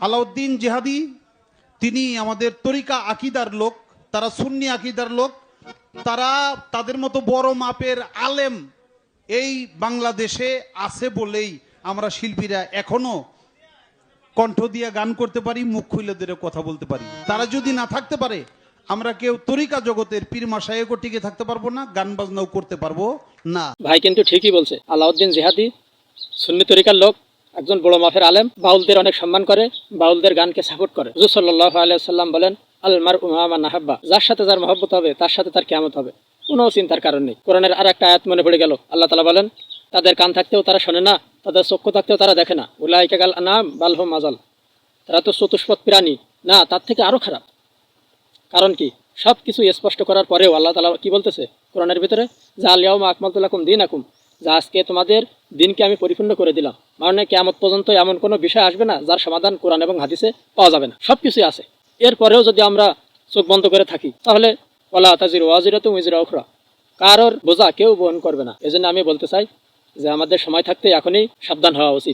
আলাউদ্দিন জিহাদি তিনি আমাদের তরিকা আকিদার লোক, তারা সুন্নি আকিদার লোক, তারা তাদের মতো বড় মাপের আলেম এই বাংলাদেশে আছে বলেই আমরা শিল্পীরা এখনো কণ্ঠ দিয়ে গান করতে পারি, মুখ খুলে ধরে কথা বলতে পারি। তারা যদি না থাকতে পারে আমরা কেউ তরিকা জগতের পীর মাশায়েখও টিকে থাকতে পারবো না, গান বাজনাও করতে পারবো না। ভাই কিন্তু ঠিকই বলছে, আলাউদ্দিন জিহাদি সুন্নি তরিকার লোক, একজন বড় মাফের আলেম, বাউলদের অনেক সম্মান করে, বাউলদের গানকে সাপোর্ট করে। হুজুর সাল্লাল্লাহু আলাইহি ওয়াসাল্লাম বলেন, আল মারউ মা মান আহাব্বা, যার সাথে যার মহব্বত হবে তার সাথে তার কিয়ামত হবে, কোনো চিন্তার কারণ নেই। কোরআনের আর একটা আয়াত মনে পড়ে গেল, আল্লাহ তাআলা বলেন, তাদের কান থাকতেও তারা শোনে না, তাদের চক্ষু থাকতেও তারা দেখে না, উলাইকা কাল আনাম বাল হুম আযাল, তারা তো চতুষ্পদ প্রাণী, না তার থেকে আরো খারাপ। কারণ কি? সব কিছু স্পষ্ট করার পরেও আল্লাহ তাআলা কি বলতেছে কোরআনের ভিতরে, যে আল ইয়াউমা আকমালতু লাকুম দীনাকুম, যে আজকে তোমাদের দিনকে আমি পরিপূর্ণ করে দিলাম। মানে কিয়ামত পর্যন্ত এমন কোনো বিষয় আসবে না যার সমাধান কোরআন এবং হাদিসে পাওয়া যাবে না, সবকিছুই আছে। এরপরেও যদি আমরা চোখ বন্ধ করে থাকি তাহলে ওয়ালা তাজিরু ওয়াজিরাতুম উযরা উখরা, কারোর বোঝা কেউ বহন করবে না। এজন্য আমি বলতে চাই যে আমাদের সময় থাকতে এখনই সাবধান হওয়া উচিত।